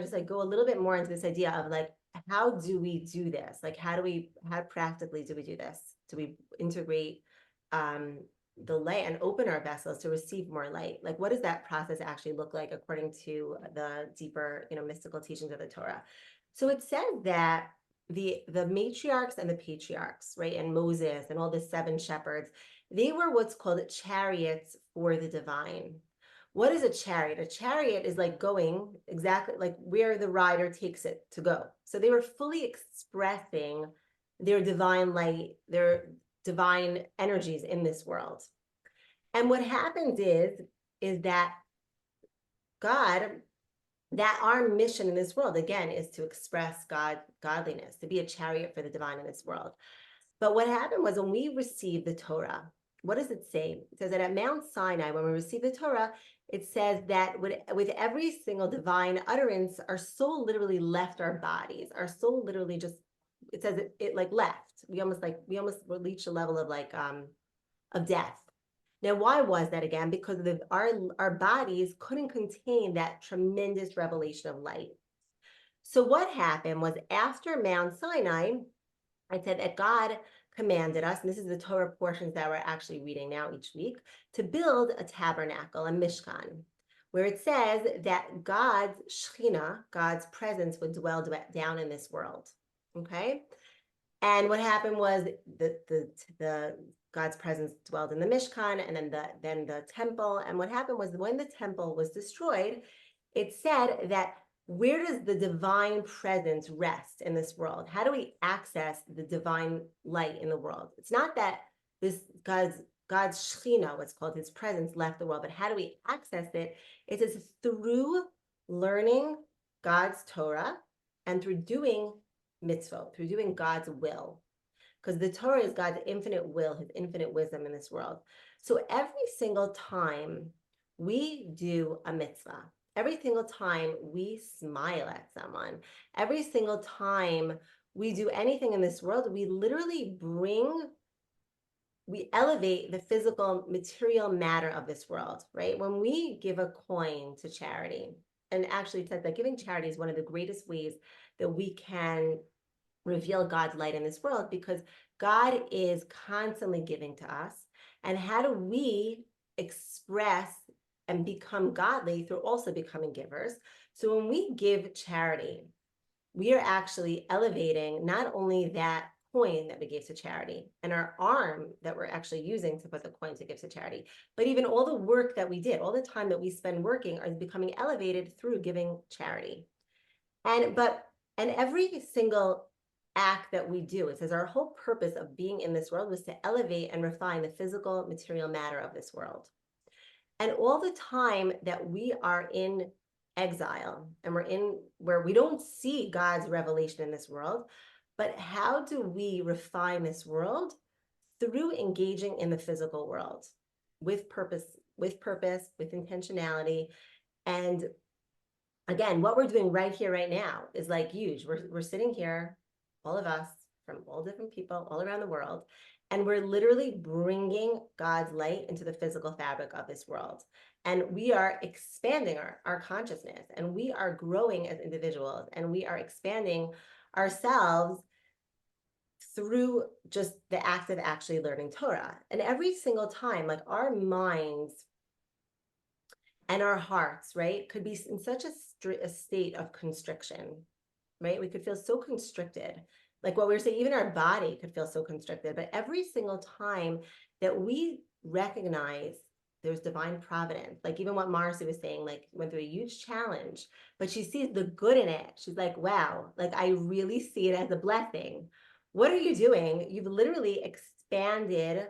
of just like go a little bit more into this idea of like, how do we do this? Like, how practically do we do this? Do we integrate the light and open our vessels to receive more light? Like, what does that process actually look like according to the deeper, mystical teachings of the Torah? So it says that the matriarchs and the patriarchs, right, and Moses and all the 7 shepherds, they were what's called chariots for the divine. What is a chariot? A chariot is like going exactly like where the rider takes it to go. So they were fully expressing their divine light, their divine energies in this world. And what happens is that our mission in this world, again, is to express godliness, to be a chariot for the divine in this world. But what happened was when we received the Torah, what does it say? It says that at Mount Sinai, when we received the Torah, it says that with every single divine utterance, our soul literally left our bodies. Our soul literally just, it says it like left. We almost reached a level of like of death. Now, why was that again? Because our bodies couldn't contain that tremendous revelation of light. So what happened was after Mount Sinai, I said that God commanded us, and this is the Torah portions that we're actually reading now each week, to build a tabernacle, a mishkan, where it says that God's Shekhinah, God's presence, would dwell down in this world. Okay? And what happened was the God's presence dwelled in the Mishkan, and then the temple. And what happened was when the temple was destroyed, it said that where does the divine presence rest in this world? How do we access the divine light in the world? It's not that this God's Shekhinah, what's called his presence, left the world, but how do we access it? It says through learning God's Torah and through doing mitzvot, through doing God's will. Because the Torah is God's infinite will, his infinite wisdom in this world. So every single time we do a mitzvah, every single time we smile at someone, every single time we do anything in this world, we literally we elevate the physical material matter of this world, right? When we give a coin to charity, and actually it says that giving charity is one of the greatest ways that we can reveal God's light in this world, because God is constantly giving to us. And how do we express and become godly through also becoming givers? So when we give charity, we are actually elevating not only that coin that we gave to charity and our arm that we're actually using to put the coin to give to charity, but even all the work that we did, all the time that we spend working is becoming elevated through giving charity. And every single act that we do, it says our whole purpose of being in this world was to elevate and refine the physical material matter of this world. And all the time that we are in exile and we're in where we don't see God's revelation in this world, but how do we refine this world? Through engaging in the physical world with purpose, with intentionality. And again, what we're doing right here, right now is like huge. We're sitting here, all of us from all different people all around the world, and we're literally bringing God's light into the physical fabric of this world. And we are expanding our consciousness, and we are growing as individuals, and we are expanding ourselves through just the act of actually learning Torah. And every single time, like our minds and our hearts, right, could be in such a state of constriction, right? We could feel so constricted. Like what we were saying, even our body could feel so constricted. But every single time that we recognize there's divine providence, like even what Marcy was saying, like went through a huge challenge, but she sees the good in it. She's like, wow, like I really see it as a blessing. What are you doing? You've literally expanded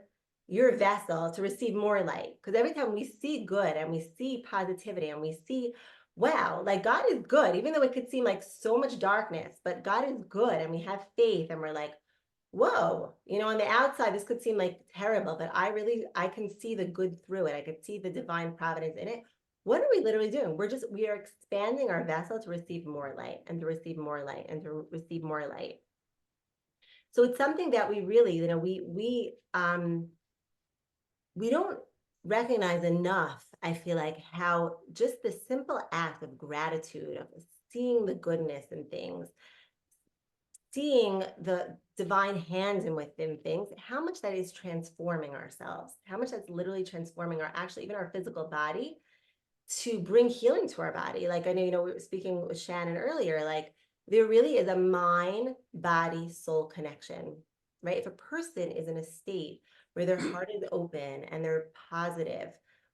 your vessel to receive more light. Because every time we see good and we see positivity and we see, wow, like God is good, even though it could seem like so much darkness, but God is good, and we have faith, and we're like, whoa, on the outside, this could seem like terrible, but I can see the good through it. I could see the divine providence in it. What are we literally doing? We are expanding our vessel to receive more light and to receive more light and to receive more light. So it's something that we really, we don't recognize enough, I feel like, how just the simple act of gratitude, of seeing the goodness in things, seeing the divine hands in within things, how much that is transforming ourselves, how much that's literally transforming our, actually even our physical body, to bring healing to our body. Like I know, we were speaking with Shannon earlier, like there really is a mind, body, soul connection, right? If a person is in a state where their heart is open and they're positive,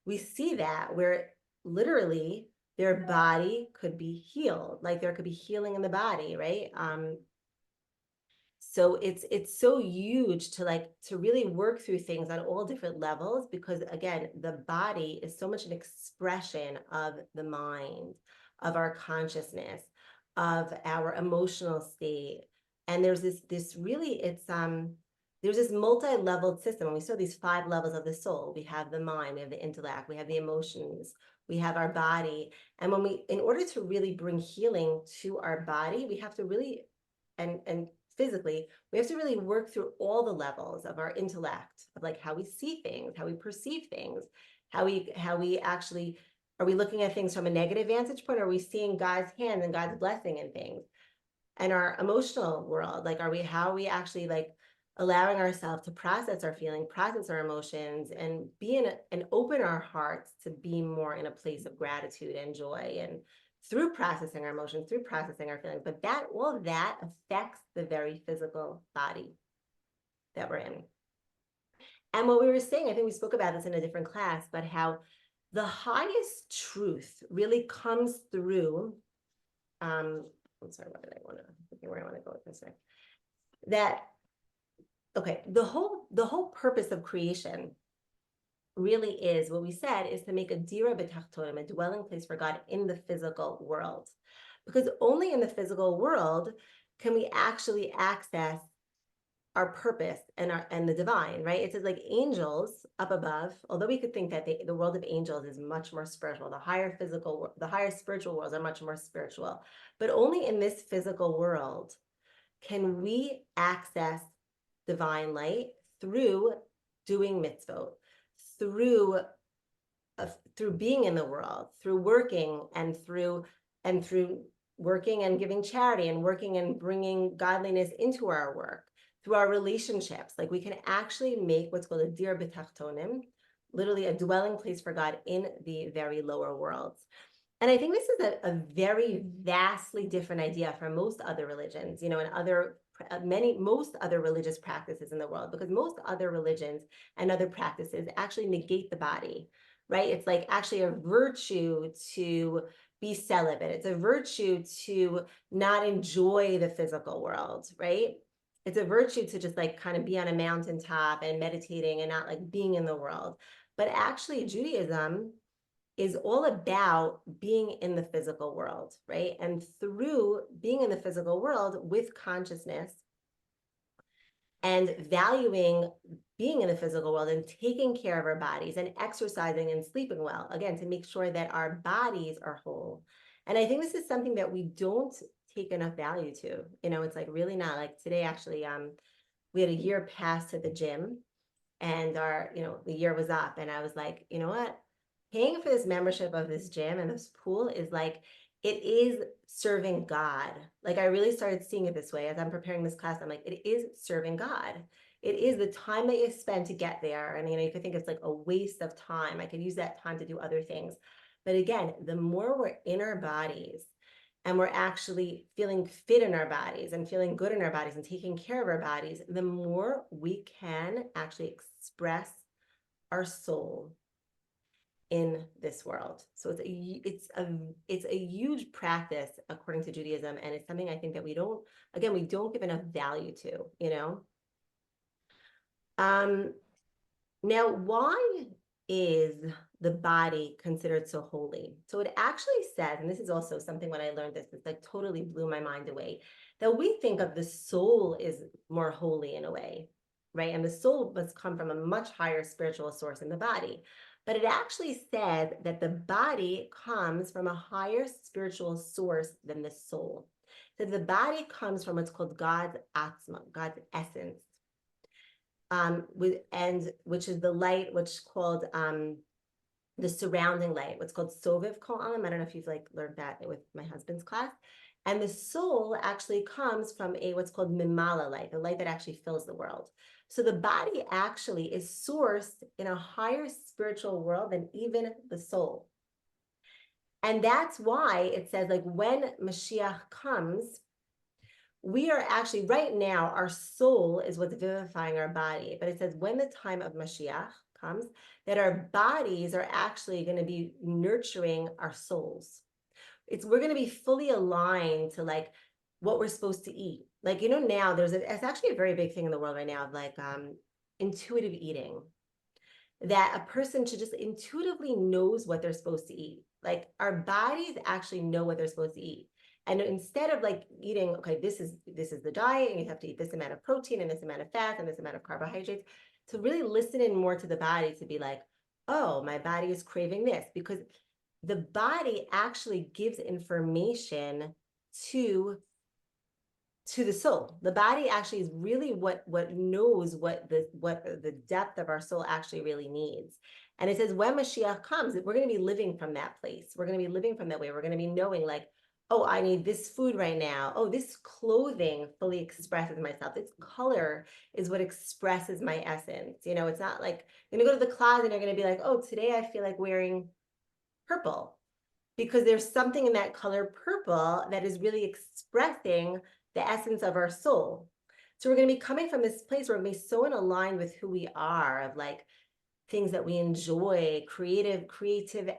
we see that where literally their body could be healed, like there could be healing in the body, right? So it's so huge to really work through things on all different levels, because again, the body is so much an expression of the mind, of our consciousness, of our emotional state. And there's this really, there's this multi-leveled system. And we saw these 5 levels of the soul. We have the mind, we have the intellect, we have the emotions, we have our body. And in order to really bring healing to our body, we have to really, and physically, we have to really work through all the levels of our intellect, of like how we see things, how we perceive things, how we actually, are we looking at things from a negative vantage point? Or are we seeing God's hand and God's blessing in things? And our emotional world, like how are we actually like allowing ourselves to process our feeling, process our emotions, and and open our hearts to be more in a place of gratitude and joy, and through processing our emotions, through processing our feelings. But all of that affects the very physical body that we're in. And what we were saying, I think we spoke about this in a different class, but how the highest truth really comes through, I'm sorry, where I want to go with this thing. Okay, the whole purpose of creation really is, what we said, is to make a dira b'tachtonim, a dwelling place for God in the physical world. Because only in the physical world can we actually access our purpose and the divine, right? It says like angels up above, although we could think that the world of angels is much more spiritual, the higher spiritual worlds are much more spiritual, but only in this physical world can we access divine light through doing mitzvot, through being in the world, through working, and through working and giving charity, and working and bringing godliness into our work, through our relationships. Like we can actually make what's called a dir b'tachtonim, literally a dwelling place for God in the very lower worlds. And I think this is a very vastly different idea from most other religions, and most other religious practices in the world, because most other religions and other practices actually negate the body, right? It's like actually a virtue to be celibate. It's a virtue to not enjoy the physical world, right? It's a virtue to just like kind of be on a mountaintop and meditating and not like being in the world. But actually Judaism is all about being in the physical world, right? And through being in the physical world with consciousness and valuing being in the physical world and taking care of our bodies and exercising and sleeping well, again, to make sure that our bodies are whole. And I think this is something that we don't take enough value to. It's like really not. Like today, actually, we had a year pass to the gym, and the year was up, and I was like, you know what? Paying for this membership of this gym and this pool is like, it is serving God. Like I really started seeing it this way as I'm preparing this class. I'm like, it is serving God. It is the time that you spend to get there. And you could think it's like a waste of time. I could use that time to do other things. But again, the more we're in our bodies and we're actually feeling fit in our bodies and feeling good in our bodies and taking care of our bodies, the more we can actually express our soul in this world. So it's a huge practice according to Judaism, and it's something I think that we don't give enough value to. Now, why is the body considered so holy? So it actually says, and this is also something when I learned this, it's like totally blew my mind away, that we think of the soul is more holy in a way, right? And the soul must come from a much higher spiritual source than the body. But it actually said that the body comes from a higher spiritual source than the soul. So the body comes from what's called God's atzma, God's essence, which is the light, which is called the surrounding light, what's called soviv kol alam. I don't know if you've like learned that with my husband's class. And the soul actually comes from a what's called mimala light, the light that actually fills the world. So the body actually is sourced in a higher spiritual world than even the soul. And that's why it says, like, when Mashiach comes, we are actually, right now, our soul is what's vivifying our body. But it says when the time of Mashiach comes, that our bodies are actually going to be nurturing our souls. We're going to be fully aligned to like what we're supposed to eat. Like, you know, now it's actually a very big thing in the world right now of like intuitive eating, that a person should just intuitively knows what they're supposed to eat. Like our bodies actually know what they're supposed to eat. And instead of like eating, okay, this is the diet, and you have to eat this amount of protein and this amount of fat and this amount of carbohydrates, to really listen in more to the body, to be like, oh, my body is craving this, because the body actually gives information to the soul. The body actually is really what knows what the depth of our soul actually really needs. And it says when Mashiach comes, we're going to be living from that place. We're going to be living from that way. We're going to be knowing like, oh, I need this food right now. Oh, this clothing fully expresses myself. This color is what expresses my essence. You know, it's not like you're going to go to the closet and you're going to be like, oh, today I feel like wearing purple, because there's something in that color purple that is really expressing the essence of our soul. So we're going to be coming from this place where we're going to be so in aligned with who we are, of like things that we enjoy, creative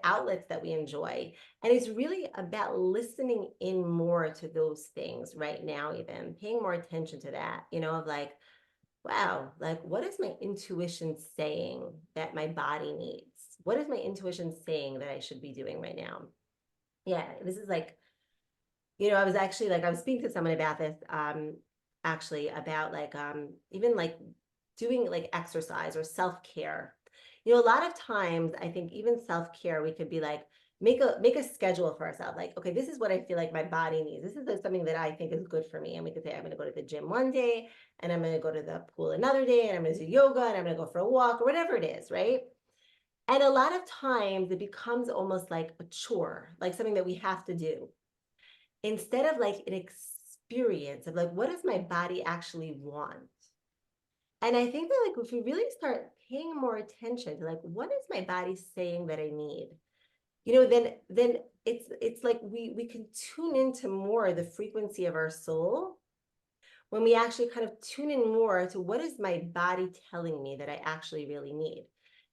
outlets that we enjoy. And it's really about listening in more to those things right now, even paying more attention to that, you know, of like, wow, like what is my intuition saying that my body needs? What is my intuition saying that I should be doing right now? Yeah, this is like, you know, I was speaking to someone about this, actually about like, even like doing like exercise or self-care. You know, a lot of times I think even self-care, we could be like, make a schedule for ourselves. Like, okay, this is what I feel like my body needs. This is like something that I think is good for me. And we could say, I'm going to go to the gym one day, and I'm going to go to the pool another day, and I'm going to do yoga, and I'm going to go for a walk, or whatever it is, right? And a lot of times it becomes almost like a chore, like something that we have to do, instead of like an experience of like, what does my body actually want? And I think that like if we really start paying more attention to like, what is my body saying that I need? You know, then it's like we can tune into more the frequency of our soul when we actually kind of tune in more to what is my body telling me that I actually really need.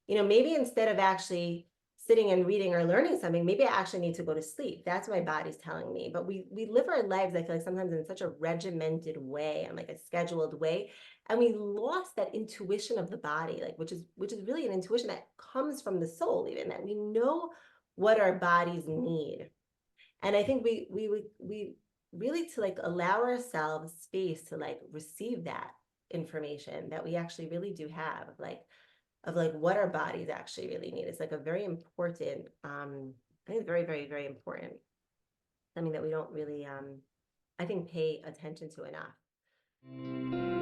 You know, maybe instead of actually sitting and reading or learning something, maybe I actually need to go to sleep. That's what my body's telling me. But we live our lives, I feel like sometimes in such a regimented way and like a scheduled way. And we lost that intuition of the body, like which is really an intuition that comes from the soul, even that we know what our bodies need. And I think we really, to like allow ourselves space to like receive that information that we actually really do have, of like what our bodies actually really need. It's like a very important, I think it's very, very, very important. Something that we don't really, I think, pay attention to enough.